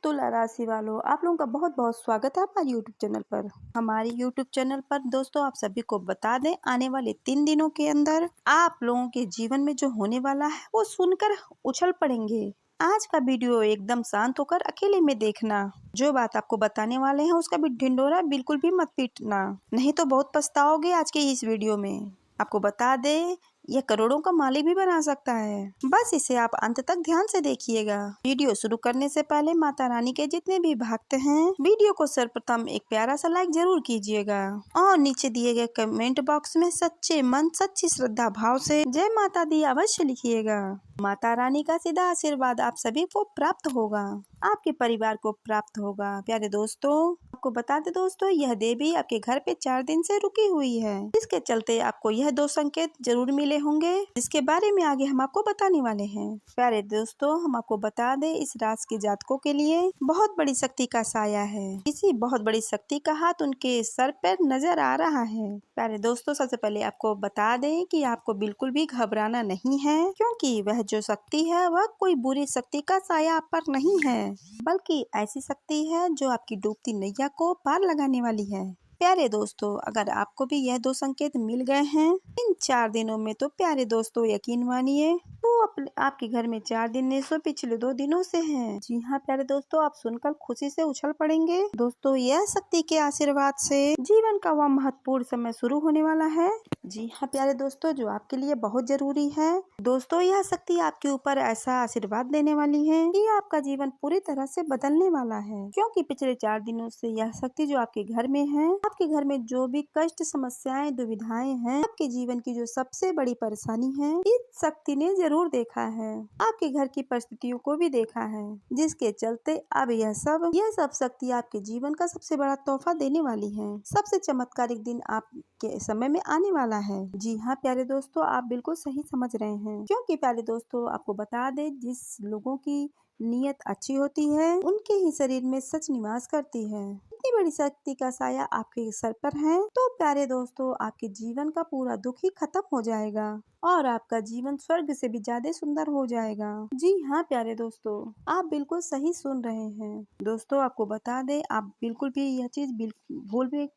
तुला राशि वालों, आप लोगों का बहुत बहुत स्वागत है हमारे यूट्यूब चैनल पर। हमारे यूट्यूब चैनल पर दोस्तों आप सभी को बता दें, आने वाले 3 दिनों के अंदर आप लोगों के जीवन में जो होने वाला है वो सुनकर उछल पड़ेंगे। आज का वीडियो एकदम शांत होकर अकेले में देखना। जो बात आपको बताने वाले हैं उसका भी ढिंढोरा बिल्कुल भी मत पीटना, नहीं तो बहुत पछताओगे। आज के इस वीडियो में आपको बता दे, यह करोड़ों का मालिक भी बना सकता है। बस इसे आप अंत तक ध्यान से देखिएगा। वीडियो शुरू करने से पहले माता रानी के जितने भी भक्त हैं, वीडियो को सर्वप्रथम एक प्यारा सा लाइक जरूर कीजिएगा और नीचे दिए गए कमेंट बॉक्स में सच्चे मन सच्ची श्रद्धा भाव से जय माता दी अवश्य लिखिएगा। माता रानी का सीधा आशीर्वाद आप सभी को प्राप्त होगा, आपके परिवार को प्राप्त होगा। प्यारे दोस्तों, आपको बता दे दोस्तों, यह देवी आपके घर पे 4 दिन से रुकी हुई है, जिसके चलते आपको यह 2 संकेत जरूर मिले होंगे, जिसके बारे में आगे हम आपको बताने वाले हैं। प्यारे दोस्तों, हम आपको बता दे, इस राशि के जातकों के लिए बहुत बड़ी शक्ति का साया है। किसी बहुत बड़ी शक्ति का हाथ उनके सर पर नजर आ रहा है। प्यारे दोस्तों, सबसे पहले आपको बता दें कि आपको बिल्कुल भी घबराना नहीं है, क्योंकि वह जो शक्ति है वह कोई बुरी शक्ति का साया आप पर नहीं है, बल्कि ऐसी शक्ति है जो आपकी डूबती नैया को पार लगाने वाली है। प्यारे दोस्तों, अगर आपको भी यह 2 संकेत मिल गए हैं इन 4 दिनों में, तो प्यारे दोस्तों यकीन मानिए वो आपके घर में 4 दिन नहीं सो पिछले 2 दिनों से हैं। जी हाँ प्यारे दोस्तों, आप सुनकर खुशी से उछल पड़ेंगे। दोस्तों, यह शक्ति के आशीर्वाद से जीवन का वह महत्वपूर्ण समय शुरू होने वाला है। जी हाँ प्यारे दोस्तों, जो आपके लिए बहुत जरूरी है। दोस्तों, यह शक्ति आपके ऊपर ऐसा आशीर्वाद देने वाली है कि आपका जीवन पूरी तरह से बदलने वाला है, क्योंकि पिछले 4 दिनों से यह शक्ति जो आपके घर में है, आपके घर में जो भी कष्ट समस्याएं दुविधाएं हैं, आपके जीवन की जो सबसे बड़ी परेशानी है, इस शक्ति ने जरूर देखा है। आपके घर की परिस्थितियों को भी देखा है, जिसके चलते अब यह सब शक्ति आपके जीवन का सबसे बड़ा तोहफा देने वाली है। सबसे चमत्कारिक दिन आपके समय में आने वाला है। जी हाँ प्यारे दोस्तों, आप बिल्कुल सही समझ रहे हैं, क्योंकि प्यारे दोस्तों आपको बता दे, जिस लोगों की नीयत अच्छी होती है उनके ही शरीर में सच निवास करती है। इतनी बड़ी शक्ति का साया आपके सर पर है, तो प्यारे दोस्तों आपके जीवन का पूरा दुख ही खत्म हो जाएगा और आपका जीवन स्वर्ग से भी ज्यादा सुंदर हो जाएगा। जी हाँ प्यारे दोस्तों, आप बिल्कुल सही सुन रहे हैं। दोस्तों, आपको बता दे, आप बिल्कुल भी यह चीज भूल भी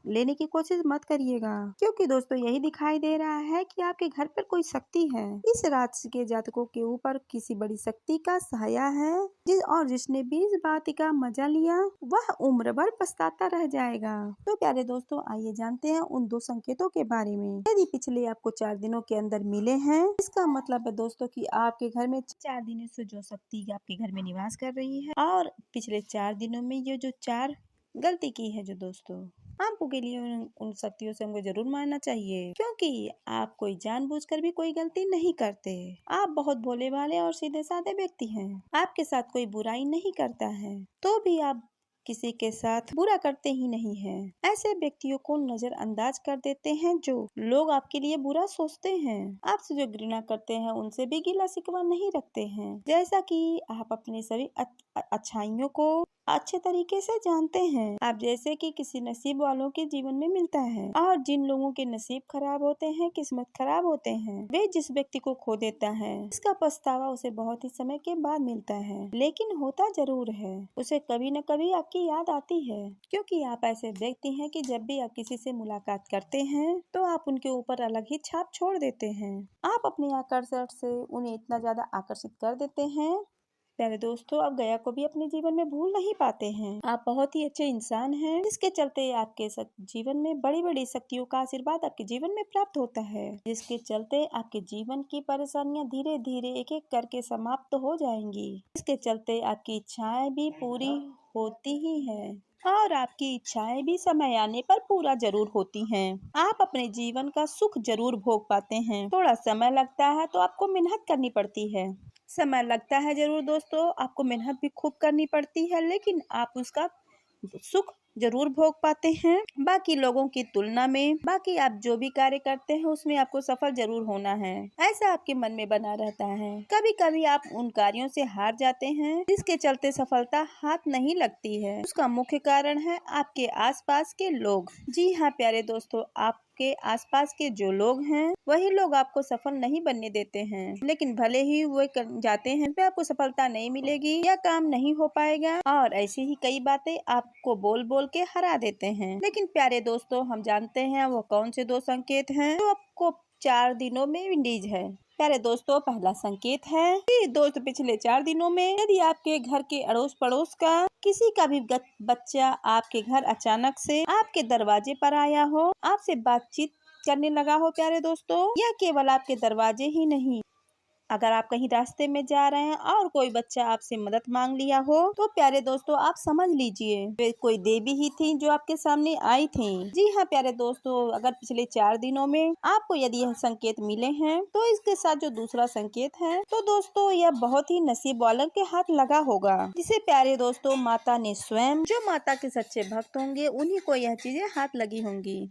लेने की कोशिश मत करिएगा, क्योंकि दोस्तों यही दिखाई दे रहा है कि आपके घर पर कोई शक्ति है। इस राशि के जातकों के ऊपर किसी बड़ी शक्ति का साया है, जिसने भी इस बात का मजा लिया वह उम्र भर पछताता रह जाएगा। तो प्यारे दोस्तों, आइए जानते हैं उन 2 संकेतों के बारे में। यदि पिछले आपको 4 दिनों के अंदर मिले हैं, इसका मतलब है दोस्तों कि आपके घर में 4 दिनों से जो शक्ति आपके घर में निवास कर रही है, और पिछले 4 दिनों में ये जो 4 गलती की है जो दोस्तों, आपको के लिए उन शक्तियों से हमको जरूर मानना चाहिए, क्योंकि आप कोई जानबूझकर भी कोई गलती नहीं करते। आप बहुत भोले भाले और सीधे साधे व्यक्ति हैं। आपके साथ कोई बुराई नहीं करता है, तो भी आप किसी के साथ बुरा करते ही नहीं हैं। ऐसे व्यक्तियों को नजरअंदाज कर देते हैं जो लोग आपके लिए बुरा सोचते हैं। आपसे जो घृणा करते हैं उनसे भी गिला शिकवा नहीं रखते हैं, जैसा कि आप अपने सभी अच्छाइयों को अच्छे तरीके से जानते हैं। आप जैसे कि किसी नसीब वालों के जीवन में मिलता है, और जिन लोगों के नसीब खराब होते हैं, किस्मत खराब होते हैं, वे जिस व्यक्ति को खो देता है, इसका पछतावा उसे बहुत ही समय के बाद मिलता है, लेकिन होता जरूर है। उसे कभी न कभी आपकी याद आती है, क्योंकि आप ऐसे व्यक्ति हैं कि जब भी आप किसी से मुलाकात करते हैं तो आप उनके ऊपर अलग ही छाप छोड़ देते हैं। आप अपने आकर्षण से उन्हें इतना ज्यादा आकर्षित कर देते हैं, प्यारे दोस्तों, आप गया को भी अपने जीवन में भूल नहीं पाते हैं। आप बहुत ही अच्छे इंसान हैं, जिसके चलते आपके जीवन में बड़ी बड़ी शक्तियों का आशीर्वाद आपके जीवन में प्राप्त होता है, जिसके चलते आपके जीवन की परेशानियां धीरे धीरे एक एक करके समाप्त हो जाएंगी। इसके चलते आपकी इच्छाएं भी पूरी होती ही है, और आपकी इच्छाएं भी समय आने पर पूरा जरूर होती हैं। आप अपने जीवन का सुख जरूर भोग पाते हैं। थोड़ा समय लगता है तो आपको मेहनत करनी पड़ती है, समय लगता है जरूर दोस्तों, आपको मेहनत भी खूब करनी पड़ती है, लेकिन आप उसका सुख जरूर भोग पाते हैं। बाकी लोगों की तुलना में बाकी आप जो भी कार्य करते हैं उसमें आपको सफल जरूर होना है, ऐसा आपके मन में बना रहता है। कभी कभी आप उन कार्यों से हार जाते हैं, जिसके चलते सफलता हाथ नहीं लगती है। उसका मुख्य कारण है आपके आसपास के लोग। जी हाँ प्यारे दोस्तों, आपके आपके आसपास के जो लोग हैं वही लोग आपको सफल नहीं बनने देते हैं, लेकिन भले ही वो जाते हैं तो आपको सफलता नहीं मिलेगी या काम नहीं हो पाएगा और ऐसी ही कई बातें आपको बोल बोल के हरा देते हैं। लेकिन प्यारे दोस्तों, हम जानते हैं वो कौन से 2 संकेत हैं जो आपको 4 दिनों में विंडीज है। प्यारे दोस्तों, पहला संकेत है कि दोस्त पिछले 4 दिनों में यदि आपके घर के अड़ोस पड़ोस का किसी का भी बच्चा आपके घर अचानक से आपके दरवाजे पर आया हो, आपसे बातचीत करने लगा हो प्यारे दोस्तों, या केवल आपके दरवाजे ही नहीं, अगर आप कहीं रास्ते में जा रहे हैं और कोई बच्चा आपसे मदद मांग लिया हो तो प्यारे दोस्तों आप समझ लीजिए वे कोई देवी ही थी जो आपके सामने आई थी। जी हाँ प्यारे दोस्तों, अगर पिछले 4 दिनों में आपको यदि यह संकेत मिले हैं तो इसके साथ जो दूसरा संकेत है तो दोस्तों यह बहुत ही नसीब वालों के हाथ लगा होगा, जिसे प्यारे दोस्तों माता ने स्वयं, जो माता के सच्चे भक्त होंगे उन्हीं को यह चीजें हाथ लगी होंगी।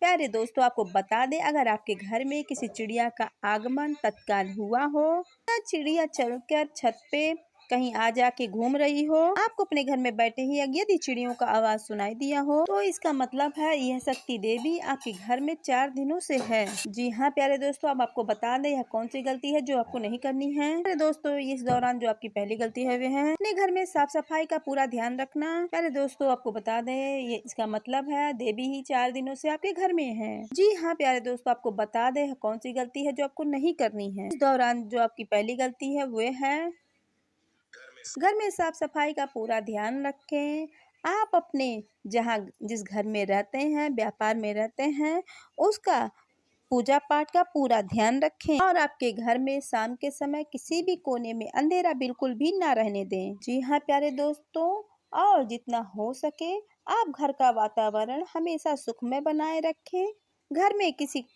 प्यारे दोस्तों, आपको बता दें, अगर आपके घर में किसी चिड़िया का आगमन तत्काल हुआ हो या चिड़िया चलकर छत पे कहीं आ जाके घूम रही हो, आपको अपने घर में बैठे ही यदि चिड़ियों का आवाज सुनाई दिया हो तो इसका मतलब है यह शक्ति देवी आपके घर में 4 दिनों से है। जी हाँ प्यारे दोस्तों, अब आपको बता दें यह कौन सी गलती है जो आपको नहीं करनी है। प्यारे दोस्तों, इस दौरान जो आपकी पहली गलती है वह है अपने घर में साफ सफाई का पूरा ध्यान रखना। प्यारे दोस्तों, आपको बता दें ये इसका मतलब है देवी ही 4 दिनों से आपके घर में है। जी हाँ प्यारे दोस्तों, आपको बता दें कौन सी गलती है जो आपको नहीं करनी है। इस दौरान जो आपकी पहली गलती है वो है घर में साफ सफाई का पूरा ध्यान रखें। आप अपने जिस घर में रहते हैं, व्यापार में रहते हैं, उसका पूजा पाठ का पूरा ध्यान रखें और आपके घर में शाम के समय किसी भी कोने में अंधेरा बिल्कुल भी ना रहने दें। जी हाँ प्यारे दोस्तों, और जितना हो सके आप घर का वातावरण हमेशा सुखमय बनाए रखें। घर में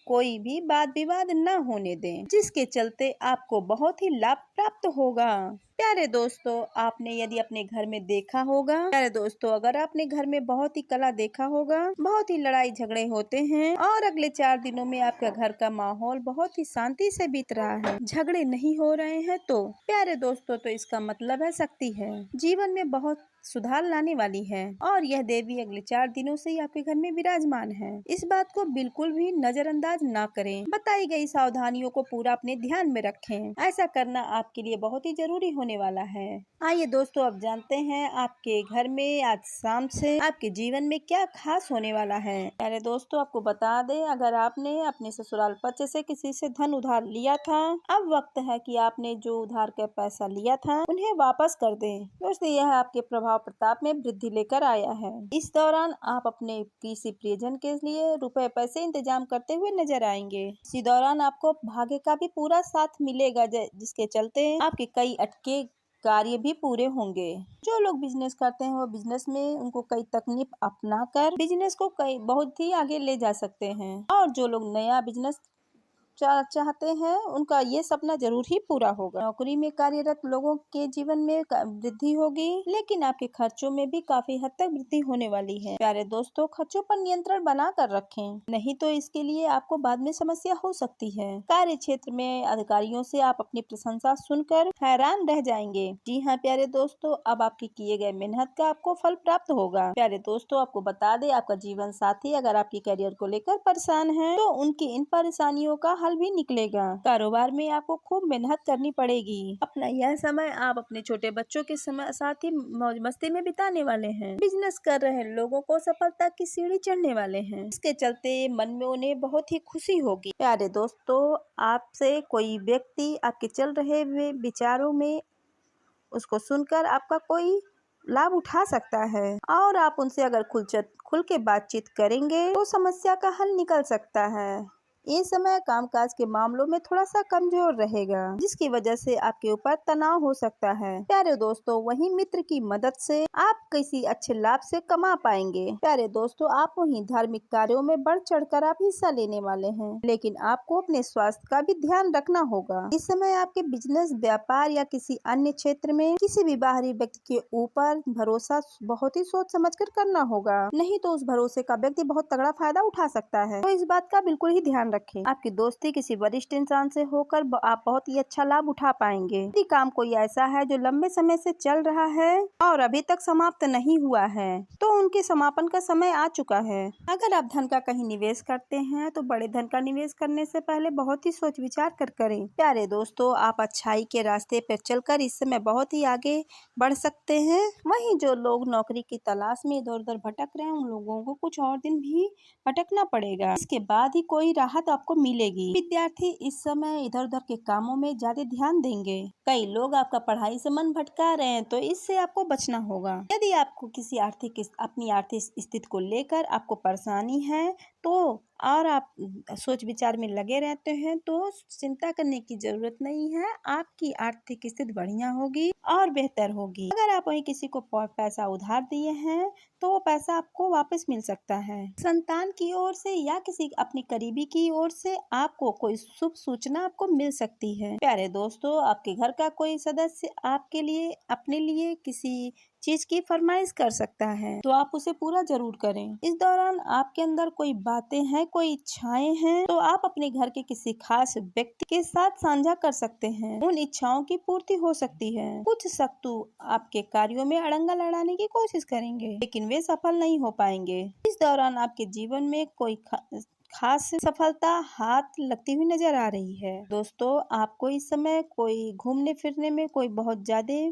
कोई भी वाद विवाद न होने दें, जिसके चलते आपको बहुत ही लाभ प्राप्त होगा। प्यारे दोस्तों, आपने यदि अपने घर में देखा होगा, प्यारे दोस्तों अगर आपने घर में बहुत ही कला देखा होगा, बहुत ही लड़ाई झगड़े होते हैं और अगले 4 दिनों में आपका घर का माहौल बहुत ही शांति से बीत रहा है, झगड़े नहीं हो रहे हैं, तो प्यारे दोस्तों तो इसका मतलब है शक्ति है जीवन में बहुत सुधार लाने वाली है और यह देवी अगले 4 दिनों से ही आपके घर में विराजमान है। इस बात को बिल्कुल भी नजरअंदाज ना करें। बताई गई सावधानियों को पूरा अपने ध्यान में रखें। ऐसा करना आपके लिए बहुत ही जरूरी होने वाला है। आइए दोस्तों, अब जानते हैं आपके घर में आज शाम से आपके जीवन में क्या खास होने वाला है। प्यारे दोस्तों, आपको बता दें, अगर आपने अपने ससुराल पक्ष से किसी से धन उधार लिया था, अब वक्त है कि आपने जो उधार का पैसा लिया था उन्हें वापस कर दें। दोस्तों, यह आपके प्रभाव प्रताप में वृद्धि लेकर आया है। इस दौरान आप अपने किसी प्रियजन के लिए रुपए पैसे इंतजाम करते हुए नजर आएंगे। इसी दौरान आपको भाग्य का भी पूरा साथ मिलेगा, जिसके चलते आपके कई अटके कार्य भी पूरे होंगे। जो लोग बिजनेस करते हैं वो बिजनेस में उनको कई तकनीक अपनाकर बिजनेस को बहुत ही आगे ले जा सकते हैं और जो लोग नया बिजनेस चाहते हैं उनका ये सपना जरूर ही पूरा होगा। नौकरी में कार्यरत लोगों के जीवन में वृद्धि होगी, लेकिन आपके खर्चों में भी काफी हद तक वृद्धि होने वाली है। प्यारे दोस्तों, खर्चों पर नियंत्रण बना कर रखें, नहीं तो इसके लिए आपको बाद में समस्या हो सकती है। कार्य क्षेत्र में अधिकारियों से आप अपनी प्रशंसा सुनकर हैरान रह जाएंगे। जी हाँ प्यारे दोस्तों, अब आपकी किए गए मेहनत का आपको फल प्राप्त होगा। प्यारे दोस्तों, आपको बता दें, आपका जीवन साथी अगर आपके करियर को लेकर परेशान है तो उनकी इन परेशानियों का भी निकलेगा। कारोबार में आपको खूब मेहनत करनी पड़ेगी। अपना यह समय आप अपने छोटे बच्चों के साथ ही मौज मस्ती में बिताने वाले हैं। बिजनेस कर रहे लोगों को सफलता की सीढ़ी चढ़ने वाले हैं, इसके चलते मन में उन्हें बहुत ही खुशी होगी। प्यारे दोस्तों, आपसे कोई व्यक्ति आपके चल रहे हुए विचारों में उसको सुनकर आपका कोई लाभ उठा सकता है और आप उनसे अगर खुल के बातचीत करेंगे तो समस्या का हल निकल सकता है। ये समय कामकाज के मामलों में थोड़ा सा कमजोर रहेगा, जिसकी वजह से आपके ऊपर तनाव हो सकता है। प्यारे दोस्तों, वहीं मित्र की मदद से आप किसी अच्छे लाभ से कमा पाएंगे। प्यारे दोस्तों, आप वहीं धार्मिक कार्यों में बढ़ चढ़कर आप हिस्सा लेने वाले हैं, लेकिन आपको अपने स्वास्थ्य का भी ध्यान रखना होगा। इस समय आपके बिजनेस, व्यापार या किसी अन्य क्षेत्र में किसी भी बाहरी व्यक्ति के ऊपर भरोसा बहुत ही सोच समझकर करना होगा, नहीं तो उस भरोसे का व्यक्ति बहुत तगड़ा फायदा उठा सकता है। तो इस बात का बिल्कुल ही ध्यान ध्यान रखें। आपकी दोस्ती किसी वरिष्ठ इंसान से होकर आप बहुत ही अच्छा लाभ उठा पाएंगे। यदि काम कोई ऐसा है जो लंबे समय से चल रहा है और अभी तक समाप्त नहीं हुआ है तो उनके समापन का समय आ चुका है। अगर आप धन का कहीं निवेश करते हैं तो बड़े धन का निवेश करने से पहले बहुत ही सोच विचार कर करें। प्यारे दोस्तों, आप अच्छाई के रास्ते पर चलकर इस समय बहुत ही आगे बढ़ सकते हैं। वहीं जो लोग नौकरी की तलाश में इधर उधर भटक रहे हैं उन लोगों को कुछ और दिन भी भटकना पड़ेगा, इसके बाद ही कोई राहत आपको मिलेगी। विद्यार्थी इस समय इधर उधर के कामों में ज्यादा ध्यान देंगे। कई लोग आपका पढ़ाई से मन भटका रहे हैं तो इससे आपको बचना होगा। यदि आपको किसी अपनी आर्थिक स्थिति को लेकर आपको परेशानी है तो और आप सोच विचार में लगे रहते हैं तो चिंता करने की जरूरत नहीं है। आपकी आर्थिक स्थिति बढ़िया होगी और बेहतर होगी। अगर आप वहीं किसी को पैसा उधार दिए हैं तो वो पैसा आपको वापस मिल सकता है। संतान की ओर से या किसी अपनी करीबी की ओर से आपको कोई शुभ सूचना आपको मिल सकती है। प्यारे दोस्तों, आपके घर का कोई सदस्य आपके लिए अपने लिए किसी चीज की फरमाइश कर सकता है तो आप उसे पूरा जरूर करें। इस दौरान आपके अंदर कोई बातें हैं, कोई इच्छाएं हैं तो आप अपने घर के किसी खास व्यक्ति के साथ साझा कर सकते हैं। उन इच्छाओं की पूर्ति हो सकती है। कुछ शत्रु आपके कार्यों में अड़ंगा लड़ाने की कोशिश करेंगे लेकिन वे सफल नहीं हो पाएंगे। इस दौरान आपके जीवन में कोई खास सफलता हाथ लगती हुई नजर आ रही है। दोस्तों, आपको इस समय कोई घूमने फिरने में कोई बहुत ज्यादा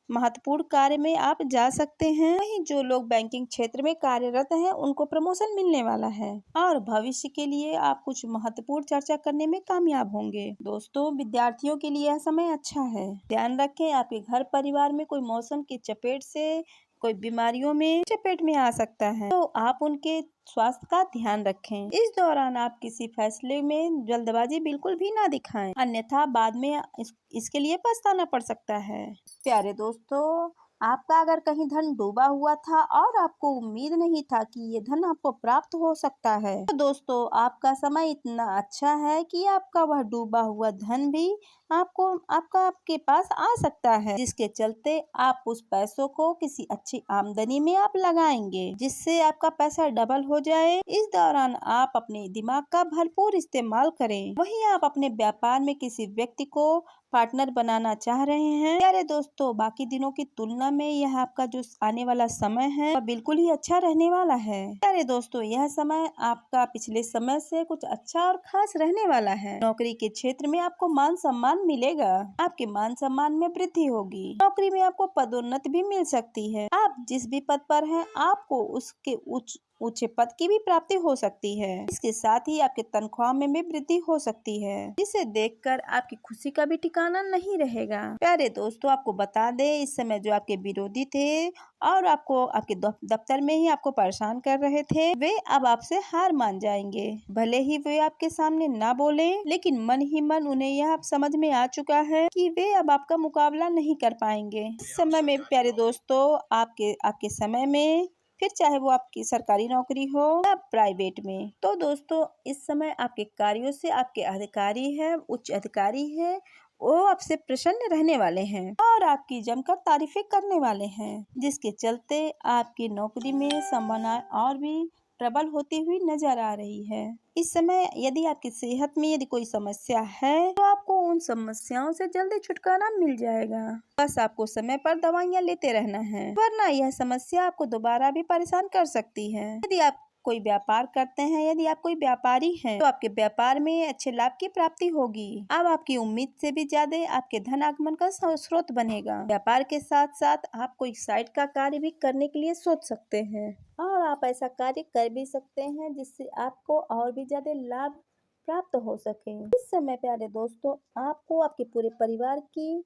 महत्वपूर्ण कार्य में आप जा सकते हैं। वहीं जो लोग बैंकिंग क्षेत्र में कार्यरत हैं उनको प्रमोशन मिलने वाला है और भविष्य के लिए आप कुछ महत्वपूर्ण चर्चा करने में कामयाब होंगे। दोस्तों, विद्यार्थियों के लिए यह समय अच्छा है। ध्यान रखें, आपके घर परिवार में कोई मौसम की चपेट से कोई बीमारियों में चपेट में आ सकता है तो आप उनके स्वास्थ्य का ध्यान रखें। इस दौरान आप किसी फैसले में जल्दबाजी बिल्कुल भी ना दिखाएं, अन्यथा बाद में इसके लिए पछताना पड़ सकता है। प्यारे दोस्तों, आपका अगर कहीं धन डूबा हुआ था और आपको उम्मीद नहीं था कि ये धन आपको प्राप्त हो सकता है तो दोस्तों, आपका समय इतना अच्छा है कि आपका वह डूबा हुआ धन भी आपके पास आ सकता है, जिसके चलते आप उस पैसों को किसी अच्छी आमदनी में आप लगाएंगे जिससे आपका पैसा डबल हो जाए। इस दौरान आप अपने दिमाग का भरपूर इस्तेमाल करें। वहीं आप अपने व्यापार में किसी व्यक्ति को पार्टनर बनाना चाह रहे हैं। प्यारे दोस्तों, बाकी दिनों की तुलना में यह आपका जो आने वाला समय है वह बिल्कुल ही अच्छा रहने वाला है। प्यारे दोस्तों, यह समय आपका पिछले समय से कुछ अच्छा और खास रहने वाला है। नौकरी के क्षेत्र में आपको मान सम्मान मिलेगा। आपके मान सम्मान में वृद्धि होगी। नौकरी में आपको पदोन्नति भी मिल सकती है। आप जिस भी पद पर हैं आपको उसके ऊंचे पद की भी प्राप्ति हो सकती है। इसके साथ ही आपके तनख्वाह में भी वृद्धि हो सकती है, जिसे देखकर आपकी खुशी का भी ठिकाना नहीं रहेगा। प्यारे दोस्तों, आपको बता दे, इस समय जो आपके विरोधी थे और आपको आपके दफ्तर में ही आपको परेशान कर रहे थे वे अब आपसे हार मान जाएंगे। भले ही वे आपके सामने ना बोले लेकिन मन ही मन उन्हें यह समझ में आ चुका है कि वे अब आपका मुकाबला नहीं कर पाएंगे। इस समय में प्यारे दोस्तों, आपके समय में फिर चाहे वो आपकी सरकारी नौकरी हो या प्राइवेट में, तो दोस्तों इस समय आपके कार्यों से आपके अधिकारी हैं, उच्च अधिकारी हैं, वो आपसे प्रसन्न रहने वाले हैं और आपकी जमकर तारीफें करने वाले हैं, जिसके चलते आपकी नौकरी में संभावना और भी प्रबल होती हुई नजर आ रही है। इस समय यदि आपकी सेहत में यदि कोई समस्या है तो आपको उन समस्याओं से जल्दी छुटकारा मिल जाएगा। बस आपको समय पर दवाइयाँ लेते रहना है, वरना यह समस्या आपको दोबारा भी परेशान कर सकती है। यदि आप कोई व्यापार करते हैं, यदि आप कोई व्यापारी हैं, तो आपके व्यापार में अच्छे लाभ की प्राप्ति होगी। अब आपकी उम्मीद से भी ज्यादा आपके धन आगमन का स्रोत बनेगा। व्यापार के साथ साथ आप कोई साइड का कार्य भी करने के लिए सोच सकते हैं और आप ऐसा कार्य कर भी सकते हैं जिससे आपको और भी ज्यादा लाभ प्राप्त हो सके। इस समय प्यारे दोस्तों, आपको आपके पूरे परिवार की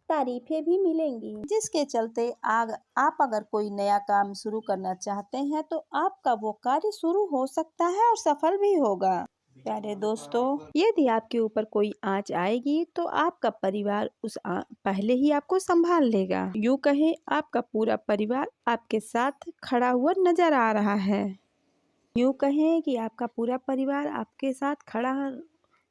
तारीफें भी मिलेंगी, जिसके चलते आप अगर कोई नया काम शुरू करना चाहते हैं तो आपका वो कार्य शुरू हो सकता है और सफल भी होगा। प्यारे दोस्तों, यदि आपके ऊपर कोई आंच आएगी तो आपका परिवार पहले ही आपको संभाल लेगा। यूँ कहें, आपका पूरा परिवार आपके साथ खड़ा हुआ नजर आ रहा है। यूँ कहें कि आपका पूरा परिवार आपके साथ खड़ा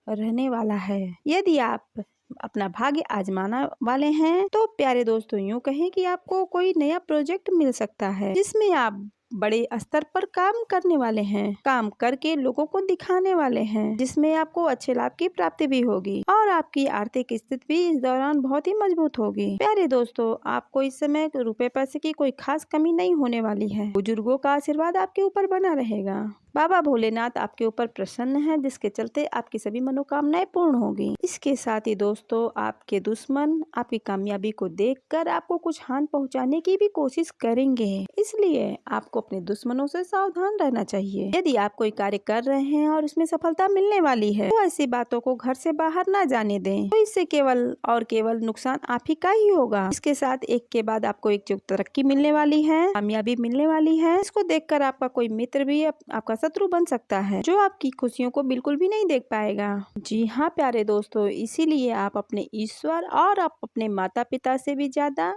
रहने वाला है। यदि आप अपना भाग्य आजमाना वाले हैं तो प्यारे दोस्तों, यूँ कहें कि आपको कोई नया प्रोजेक्ट मिल सकता है जिसमें आप बड़े स्तर पर काम करने वाले हैं, काम करके लोगों को दिखाने वाले हैं, जिसमें आपको अच्छे लाभ की प्राप्ति भी होगी और आपकी आर्थिक स्थिति भी इस दौरान बहुत ही मजबूत होगी। प्यारे दोस्तों, आपको इस समय रुपए पैसे की कोई खास कमी नहीं होने वाली है। बुजुर्गों का आशीर्वाद आपके ऊपर बना रहेगा। बाबा भोलेनाथ आपके ऊपर प्रसन्न है, जिसके चलते आपकी सभी मनोकामनाएं पूर्ण होगी। इसके साथ ही दोस्तों, आपके दुश्मन आपकी कामयाबी को देखकर आपको कुछ हानि पहुंचाने की भी कोशिश करेंगे, इसलिए आपको अपने दुश्मनों से सावधान रहना चाहिए। यदि आप कोई कार्य कर रहे हैं और उसमें सफलता मिलने वाली है, तो ऐसी बातों को घर से बाहर न जाने दें, तो इससे केवल नुकसान आप ही का ही होगा। इसके साथ एक के बाद आपको एक जो तरक्की मिलने वाली है, कामयाबी मिलने वाली है, इसको देखकर आपका कोई मित्र भी आपका शत्रु बन सकता है, जो आपकी खुशियों को बिल्कुल भी नहीं देख पाएगा। जी हाँ प्यारे दोस्तों, इसीलिए आप अपने ईश्वर और आप अपने माता पिता से भी ज्यादा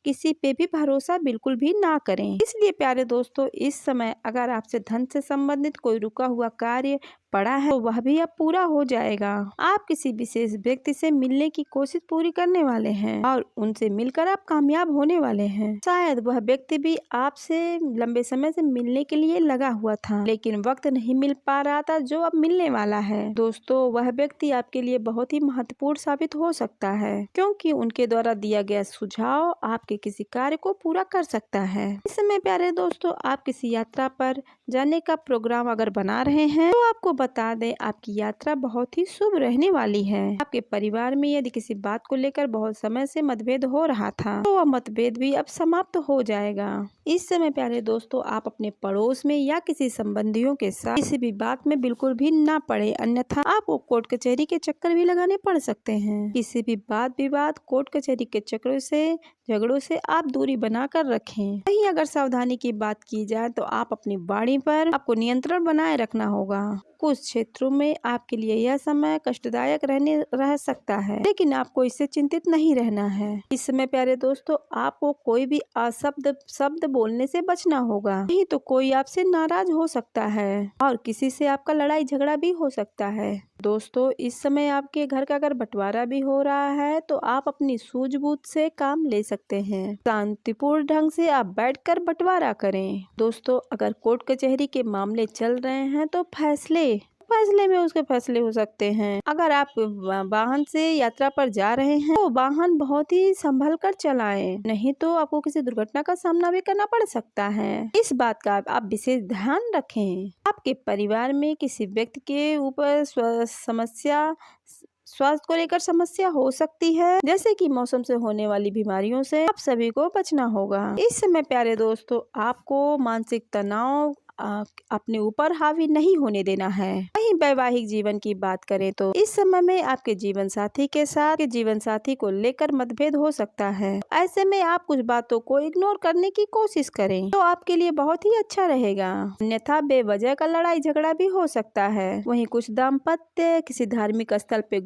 किसी पे भी भरोसा बिल्कुल भी ना करें। इसलिए प्यारे दोस्तों, इस समय अगर आपसे धन से संबंधित कोई रुका हुआ कार्य पड़ा है, तो वह भी अब पूरा हो जाएगा। आप किसी विशेष व्यक्ति से मिलने की कोशिश पूरी करने वाले हैं और उनसे मिलकर आप कामयाब होने वाले हैं। शायद वह व्यक्ति भी आपसे लंबे समय से मिलने के लिए लगा हुआ था, लेकिन वक्त नहीं मिल पा रहा था, जो अब मिलने वाला है। दोस्तों, वह व्यक्ति आपके लिए बहुत ही महत्वपूर्ण साबित हो सकता है, क्योंकि उनके द्वारा दिया गया सुझाव आपके किसी कार्य को पूरा कर सकता है। इस समय प्यारे दोस्तों, आप किसी यात्रा पर जाने का प्रोग्राम अगर बना रहे हैं, तो आपको बता दें, आपकी यात्रा बहुत ही शुभ रहने वाली है। आपके परिवार में यदि किसी बात को लेकर बहुत समय से मतभेद हो रहा था, तो वह मतभेद भी अब समाप्त हो जाएगा। इस समय प्यारे दोस्तों, आप अपने पड़ोस में या किसी संबंधियों के साथ किसी भी बात में बिल्कुल भी ना पड़े, अन्यथा आपको कोर्ट कचहरी के चक्कर भी लगाने पड़ सकते हैं। किसी भी बात विवाद, कोर्ट कचहरी के चक्करों से, झगड़ों से आप दूरी बनाकर रखें। वहीं अगर सावधानी की बात की जाए, तो आप अपनी वाणी पर आपको नियंत्रण बनाए रखना होगा। कुछ क्षेत्रों में आपके लिए यह समय कष्टदायक रह सकता है, लेकिन आपको इससे चिंतित नहीं रहना है। इस समय प्यारे दोस्तों, आपको कोई भी शब्द बोलने से बचना होगा, नहीं तो कोई आपसे नाराज हो सकता है और किसी से आपका लड़ाई झगड़ा भी हो सकता है। दोस्तों, इस समय आपके घर का अगर बंटवारा भी हो रहा है, तो आप अपनी सूझबूझ से काम ले सकते हैं। शांतिपूर्ण ढंग से आप बैठकर बंटवारा करें। दोस्तों, अगर कोर्ट कचहरी के मामले चल रहे हैं, तो फैसले में उसके फैसले हो सकते हैं। अगर आप वाहन से यात्रा पर जा रहे हैं, तो वाहन बहुत ही संभल कर चलाएं, नहीं तो आपको किसी दुर्घटना का सामना भी करना पड़ सकता है। इस बात का आप विशेष ध्यान रखें। आपके परिवार में किसी व्यक्ति के ऊपर स्वास्थ्य को लेकर समस्या हो सकती है, जैसे कि मौसम से होने वाली बीमारियों से आप सभी को बचना होगा। इस समय प्यारे दोस्तों, आपको मानसिक तनाव अपने ऊपर हावी नहीं होने देना है। वहीं वैवाहिक जीवन की बात करें, तो इस समय में आपके जीवन साथी को लेकर मतभेद हो सकता है। ऐसे में आप कुछ बातों को इग्नोर करने की कोशिश करें, तो आपके लिए बहुत ही अच्छा रहेगा। अन्यथा बेवजह का लड़ाई झगड़ा भी हो सकता है। वहीं कुछ दाम्पत्य किसी धार्मिक स्थल पे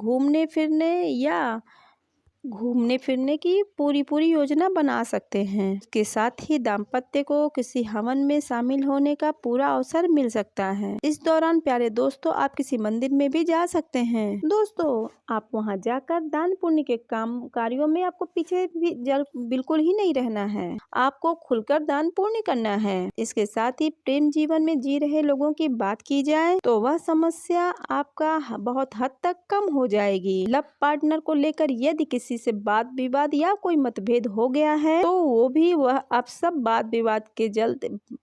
घूमने फिरने की पूरी योजना बना सकते हैं। इसके साथ ही दाम्पत्य को किसी हवन में शामिल होने का पूरा अवसर मिल सकता है। इस दौरान प्यारे दोस्तों, आप किसी मंदिर में भी जा सकते हैं। दोस्तों, आप वहां जाकर दान पुण्य के कार्यों में आपको पीछे भी बिल्कुल ही नहीं रहना है। आपको खुलकर दान पुण्य करना है। इसके साथ ही प्रेम जीवन में जी रहे लोगों की बात की जाए, तो वह समस्या आपका बहुत हद तक कम हो जाएगी। लव पार्टनर को लेकर यदि किसी से बात विवाद या कोई मतभेद हो गया है, तो वो भी वह अब सब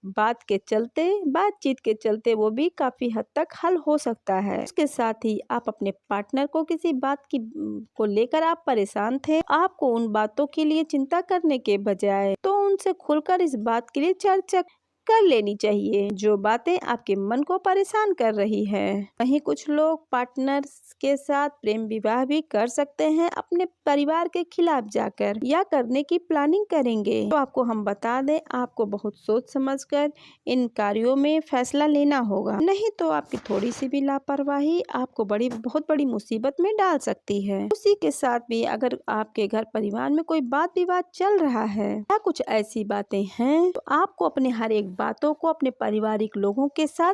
बातचीत के चलते वो भी काफी हद तक हल हो सकता है। इसके साथ ही आप अपने पार्टनर को किसी बात को लेकर आप परेशान थे, आपको उन बातों के लिए चिंता करने के बजाय तो उनसे खुलकर इस बात के लिए चर्चा कर लेनी चाहिए, जो बातें आपके मन को परेशान कर रही है। वहीं कुछ लोग पार्टनर्स के साथ प्रेम विवाह भी कर सकते हैं, अपने परिवार के खिलाफ जाकर या करने की प्लानिंग करेंगे। तो आपको हम बता दें, आपको बहुत सोच समझकर इन कार्यों में फैसला लेना होगा, नहीं तो आपकी थोड़ी सी भी लापरवाही आपको बहुत बड़ी मुसीबत में डाल सकती है। उसी के साथ भी अगर आपके घर परिवार में कोई बात विवाद चल रहा है या कुछ ऐसी बातें हैं, तो आपको अपने हर एक बातों को अपने पारिवारिक लोगों के साथ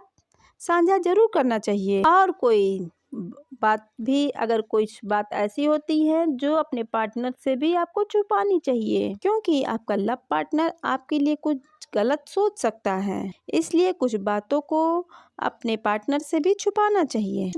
साझा जरूर करना चाहिए और कोई बात भी, अगर कुछ बात ऐसी होती है जो अपने पार्टनर से भी आपको छुपानी चाहिए, क्योंकि आपका लव पार्टनर आपके लिए कुछ गलत सोच सकता है। इसलिए कुछ बातों को अपने पार्टनर से भी छुपाना चाहिए।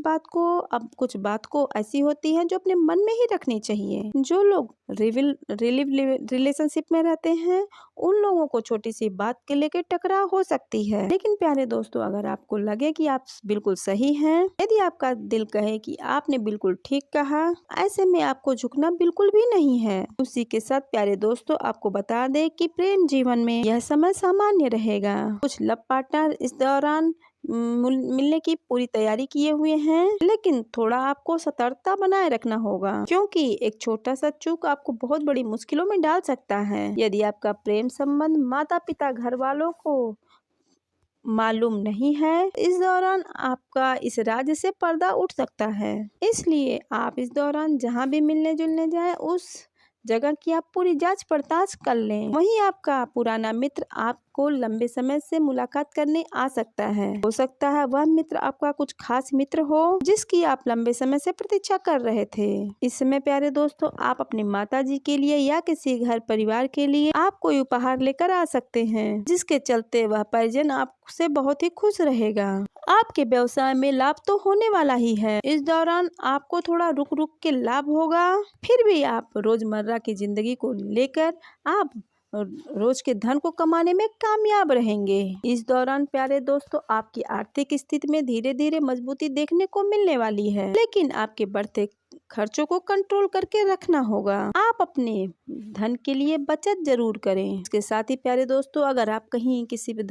कुछ बात को ऐसी होती है जो अपने मन में ही रखनी चाहिए। जो लोग रिलेशनशिप में रहते हैं उन लोगों को छोटी सी बात के लेकर टकराव हो सकती है। लेकिन प्यारे दोस्तों, अगर आपको लगे कि आप बिल्कुल सही हैं, यदि आपका दिल कहे कि आपने बिल्कुल ठीक कहा, ऐसे में आपको झुकना बिल्कुल भी नहीं है। उसी के साथ प्यारे दोस्तों, आपको बता दें कि प्रेम जीवन में यह समय सामान्य रहेगा। कुछ लव पार्टनर इस दौरान मिलने की पूरी तैयारी किए हुए हैं, लेकिन थोड़ा आपको सतर्कता बनाए रखना होगा, क्योंकि एक छोटा सा चूक आपको बहुत बड़ी मुश्किलों में डाल सकता है। यदि आपका प्रेम संबंध माता पिता घर वालों को मालूम नहीं है, इस दौरान आपका इस राज से पर्दा उठ सकता है। इसलिए आप इस दौरान जहाँ भी मिलने जुलने जाएं, उस जगह की आप पूरी जांच पड़ताल कर लें। वहीं आपका पुराना मित्र आपको लंबे समय से मुलाकात करने आ सकता है। हो सकता है वह मित्र आपका कुछ खास मित्र हो जिसकी आप लंबे समय से प्रतीक्षा कर रहे थे। इस समय प्यारे दोस्तों, आप अपनी माताजी के लिए या किसी घर परिवार के लिए आप कोई उपहार लेकर आ सकते हैं, जिसके चलते वह परिजन आपसे बहुत ही खुश रहेगा। आपके व्यवसाय में लाभ तो होने वाला ही है। इस दौरान आपको थोड़ा रुक रुक के लाभ होगा, फिर भी आप रोजमर्रा की जिंदगी को लेकर आप रोज के धन को कमाने में कामयाब रहेंगे। इस दौरान प्यारे दोस्तों, आपकी आर्थिक स्थिति में धीरे धीरे मजबूती देखने को मिलने वाली है, लेकिन आपके बढ़ते खर्चों को कंट्रोल करके रखना होगा। आप अपने धन के लिए बचत जरूर करें। इसके साथ ही प्यारे दोस्तों, अगर आप कहीं किसी भी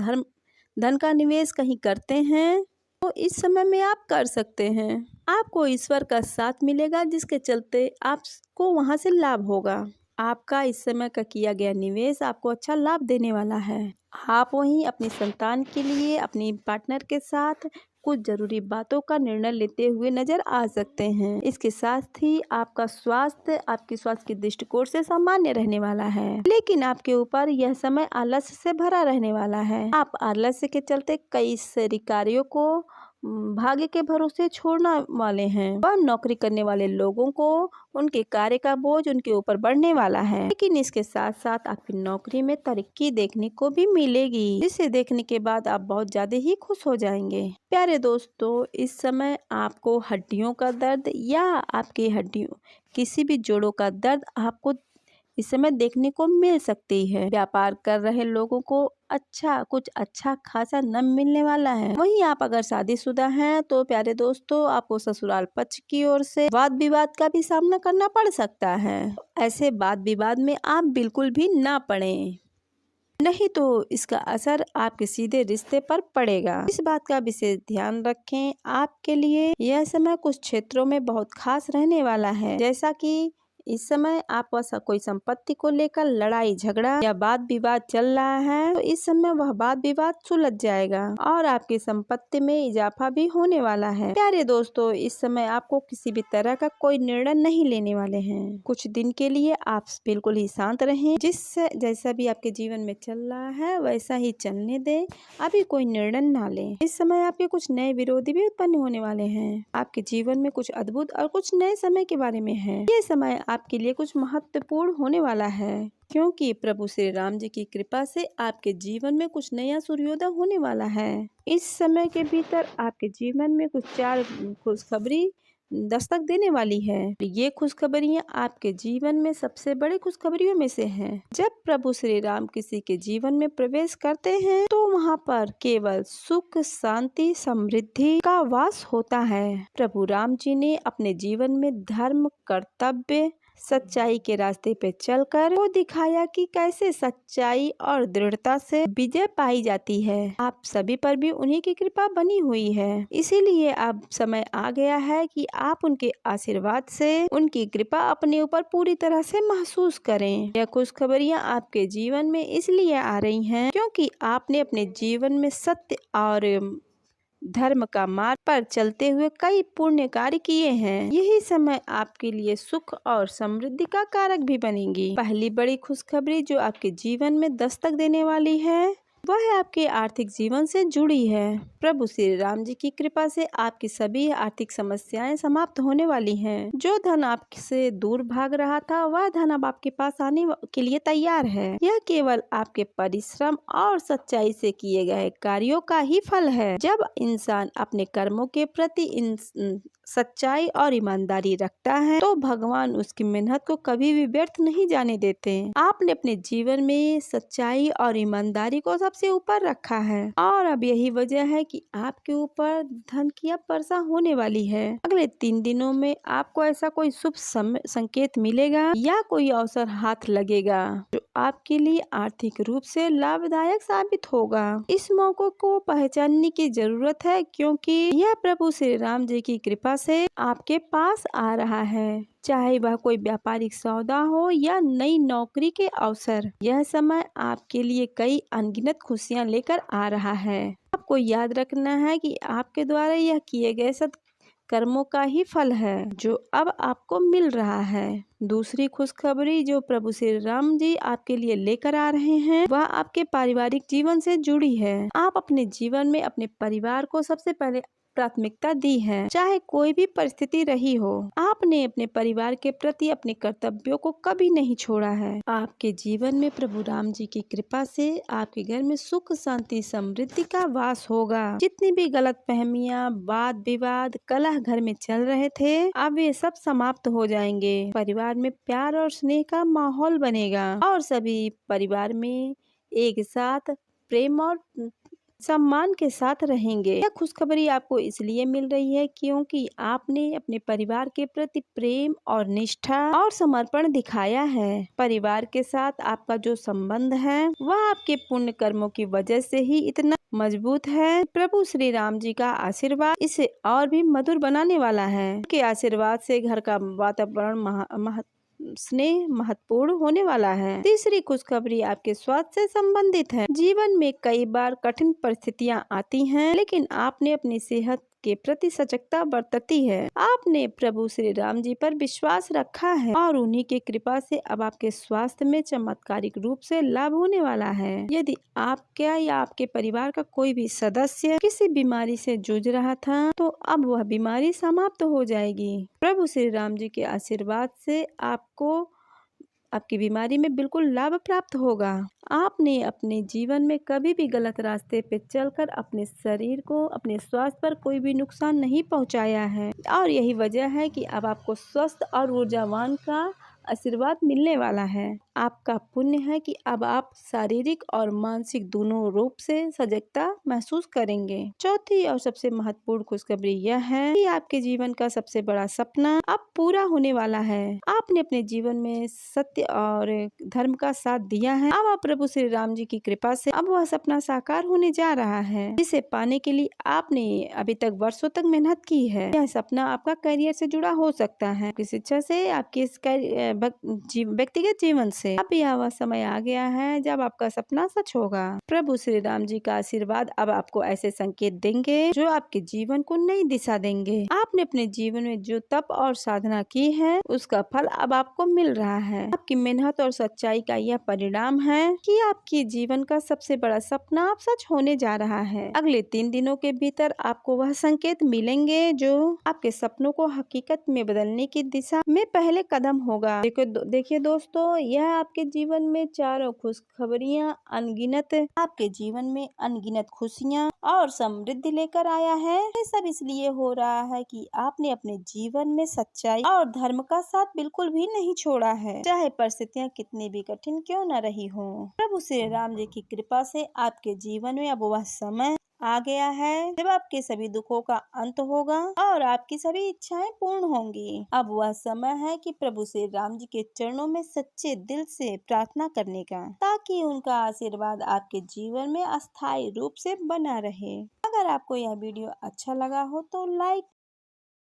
धन का निवेश कहीं करते हैं तो इस समय में आप कर सकते हैं। आपको ईश्वर का साथ मिलेगा, जिसके चलते आपको वहां से लाभ होगा। आपका इस समय का किया गया निवेश आपको अच्छा लाभ देने वाला है। आप वहीं अपनी संतान के लिए अपनी पार्टनर के साथ कुछ जरूरी बातों का निर्णय लेते हुए नजर आ सकते हैं। इसके साथ ही आपकी स्वास्थ्य के दृष्टिकोण से सामान्य रहने वाला है, लेकिन आपके ऊपर यह समय आलस्य से भरा रहने वाला है। आप आलस्य के चलते कई सारी कार्यों को भाग्य के भरोसे छोड़ने वाले हैं। वह नौकरी करने वाले लोगों को उनके कार्य का बोझ उनके ऊपर बढ़ने वाला है, लेकिन इसके साथ साथ आपकी नौकरी में तरक्की देखने को भी मिलेगी, जिसे देखने के बाद आप बहुत ज्यादा ही खुश हो जाएंगे। प्यारे दोस्तों, इस समय आपको हड्डियों का दर्द या आपकी हड्डियों किसी भी जोड़ों का दर्द आपको इस समय देखने को मिल सकती है। व्यापार कर रहे लोगों को कुछ अच्छा खासा न मिलने वाला है। वहीं आप अगर शादीशुदा हैं तो प्यारे दोस्तों, आपको ससुराल पक्ष की ओर से वाद विवाद का भी सामना करना पड़ सकता है। ऐसे वाद विवाद में आप बिल्कुल भी ना पड़े, नहीं तो इसका असर आपके सीधे रिश्ते पर पड़ेगा। इस बात का विशेष ध्यान रखें। आपके लिए यह समय कुछ क्षेत्रों में बहुत खास रहने वाला है, जैसा कि इस समय आपका कोई संपत्ति को लेकर लड़ाई झगड़ा या वाद विवाद चल रहा है, तो इस समय वह वाद विवाद सुलझ जाएगा और आपकी संपत्ति में इजाफा भी होने वाला है। प्यारे दोस्तों, इस समय आपको किसी भी तरह का कोई निर्णय नहीं लेने वाले हैं। कुछ दिन के लिए आप बिल्कुल ही शांत रहें, जिससे जैसा भी आपके जीवन में चल रहा है वैसा ही चलने दें, अभी कोई निर्णय ना लें। इस समय आपके कुछ नए विरोधी भी उत्पन्न होने वाले हैं। आपके जीवन में कुछ अद्भुत और कुछ नए समय के बारे में है। ये समय आपके लिए कुछ महत्वपूर्ण होने वाला है, क्योंकि प्रभु श्री राम जी की कृपा से आपके जीवन में कुछ नया सूर्योदय होने वाला है। इस समय के भीतर आपके जीवन में कुछ 4 खुशखबरी दस्तक देने वाली है। ये खुशखबरियां आपके जीवन में सबसे बड़ी खुशखबरियों में से हैं। जब प्रभु श्री राम किसी के जीवन में प्रवेश करते हैं तो वहाँ पर केवल सुख, शांति, समृद्धि का वास होता है। प्रभु राम जी ने अपने जीवन में धर्म, कर्तव्य, सच्चाई के रास्ते पे चलकर वो दिखाया कि कैसे सच्चाई और दृढ़ता से विजय पाई जाती है। आप सभी पर भी उन्हीं की कृपा बनी हुई है। इसीलिए अब समय आ गया है कि आप उनके आशीर्वाद से उनकी कृपा अपने ऊपर पूरी तरह से महसूस करें। यह खुशखबरियां आपके जीवन में इसलिए आ रही हैं क्योंकि आपने अपने जीवन में सत्य और धर्म का मार्ग पर चलते हुए कई पुण्य कार्य किए हैं। यही समय आपके लिए सुख और समृद्धि का कारक भी बनेगी। पहली बड़ी खुशखबरी जो आपके जीवन में दस्तक देने वाली है वह आपके आर्थिक जीवन से जुड़ी है। प्रभु श्री राम जी की कृपा से आपकी सभी आर्थिक समस्याएं समाप्त होने वाली हैं। जो धन आपसे दूर भाग रहा था वह धन अब आपके पास आने के लिए तैयार है। यह केवल आपके परिश्रम और सच्चाई से किए गए कार्यों का ही फल है। जब इंसान अपने कर्मों के प्रति सच्चाई और ईमानदारी रखता है तो भगवान उसकी मेहनत को कभी भी व्यर्थ नहीं जाने देते। आपने अपने जीवन में सच्चाई और ईमानदारी को सबसे ऊपर रखा है और अब यही वजह है कि आपके ऊपर धन की अब वर्षा होने वाली है। अगले 3 दिनों में आपको ऐसा कोई शुभ संकेत मिलेगा या कोई अवसर हाथ लगेगा जो आपके लिए आर्थिक रूप से लाभदायक साबित होगा। इस मौके को पहचानने की जरूरत है क्योंकि यह प्रभु श्री राम जी की कृपा से आपके पास आ रहा है। चाहे वह कोई व्यापारिक सौदा हो या नई नौकरी के अवसर, यह समय आपके लिए कई अनगिनत खुशियां लेकर आ रहा है। आपको याद रखना है कि आपके द्वारा यह किए गए कर्मों का ही फल है जो अब आपको मिल रहा है। दूसरी खुशखबरी जो प्रभु श्री राम जी आपके लिए लेकर आ रहे हैं वह आपके पारिवारिक जीवन से जुड़ी है। आप अपने जीवन में अपने परिवार को सबसे पहले प्राथमिकता दी है, चाहे कोई भी परिस्थिति रही हो। आपने अपने परिवार के प्रति अपने कर्तव्यों को कभी नहीं छोड़ा है। आपके जीवन में प्रभु राम जी की कृपा से आपके घर में सुख शांति समृद्धि का वास होगा। जितनी भी गलतफहमियां, वाद विवाद, कलह घर में चल रहे थे अब ये सब समाप्त हो जाएंगे। परिवार में प्यार और स्नेह का माहौल बनेगा और सभी परिवार में एक साथ प्रेम और सम्मान के साथ रहेंगे। यह खुशखबरी आपको इसलिए मिल रही है क्योंकि आपने अपने परिवार के प्रति प्रेम और निष्ठा और समर्पण दिखाया है। परिवार के साथ आपका जो संबंध है वह आपके पुण्य कर्मों की वजह से ही इतना मजबूत है। प्रभु श्री राम जी का आशीर्वाद इसे और भी मधुर बनाने वाला है। उनके आशीर्वाद से घर का वातावरण स्नेह महत्वपूर्ण होने वाला है। तीसरी खुशखबरी आपके स्वास्थ्य से संबंधित है। जीवन में कई बार कठिन परिस्थितियां आती हैं, लेकिन आपने अपनी सेहत के प्रति सजगता बरती है। आपने प्रभु श्री राम जी पर विश्वास रखा है और उन्हीं की कृपा से अब आपके स्वास्थ्य में चमत्कारिक रूप से लाभ होने वाला है। यदि आपका या आपके परिवार का कोई भी सदस्य किसी बीमारी से जूझ रहा था तो अब वह बीमारी समाप्त हो जाएगी। प्रभु श्री राम जी के आशीर्वाद से आपको आपकी बीमारी में बिल्कुल लाभ प्राप्त होगा। आपने अपने जीवन में कभी भी गलत रास्ते पे चलकर अपने शरीर को, अपने स्वास्थ्य पर कोई भी नुकसान नहीं पहुंचाया है और यही वजह है कि अब आपको स्वस्थ और ऊर्जावान का आशीर्वाद मिलने वाला है। आपका पुण्य है कि अब आप शारीरिक और मानसिक दोनों रूप से सजगता महसूस करेंगे। चौथी और सबसे महत्वपूर्ण खुशखबरी यह है कि आपके जीवन का सबसे बड़ा सपना अब पूरा होने वाला है। आपने अपने जीवन में सत्य और धर्म का साथ दिया है। अब आप प्रभु श्री राम जी की कृपा से अब वह सपना साकार होने जा रहा है जिसे पाने के लिए आपने अभी तक वर्षों तक मेहनत की है। यह सपना आपका करियर से जुड़ा हो सकता है, आपकी शिक्षा से, आपके व्यक्तिगत जीवन से। अब यह वह समय आ गया है जब आपका सपना सच होगा। प्रभु श्री राम जी का आशीर्वाद अब आपको ऐसे संकेत देंगे जो आपके जीवन को नई दिशा देंगे। आपने अपने जीवन में जो तप और साधना की है उसका फल अब आपको मिल रहा है। आपकी मेहनत और सच्चाई का यह परिणाम है कि आपके जीवन का सबसे बड़ा सपना अब सच होने जा रहा है। अगले 3 दिनों के भीतर आपको वह संकेत मिलेंगे जो आपके सपनों को हकीकत में बदलने की दिशा में पहले कदम होगा। देखिए दोस्तों, यह आपके जीवन में चारों खुशखबरियां आपके जीवन में अनगिनत खुशियां और समृद्धि लेकर आया है। ये सब इसलिए हो रहा है कि आपने अपने जीवन में सच्चाई और धर्म का साथ बिल्कुल भी नहीं छोड़ा है, चाहे परिस्थितियां कितनी भी कठिन क्यों न रही हो। प्रभु श्री राम जी की कृपा से आपके जीवन में अब वह समय आ गया है जब आपके सभी दुखों का अंत होगा और आपकी सभी इच्छाएं पूर्ण होंगी। अब वह समय है कि प्रभु श्री राम जी के चरणों में सच्चे दिल से प्रार्थना करने का, ताकि उनका आशीर्वाद आपके जीवन में अस्थायी रूप से बना रहे। अगर आपको यह वीडियो अच्छा लगा हो तो लाइक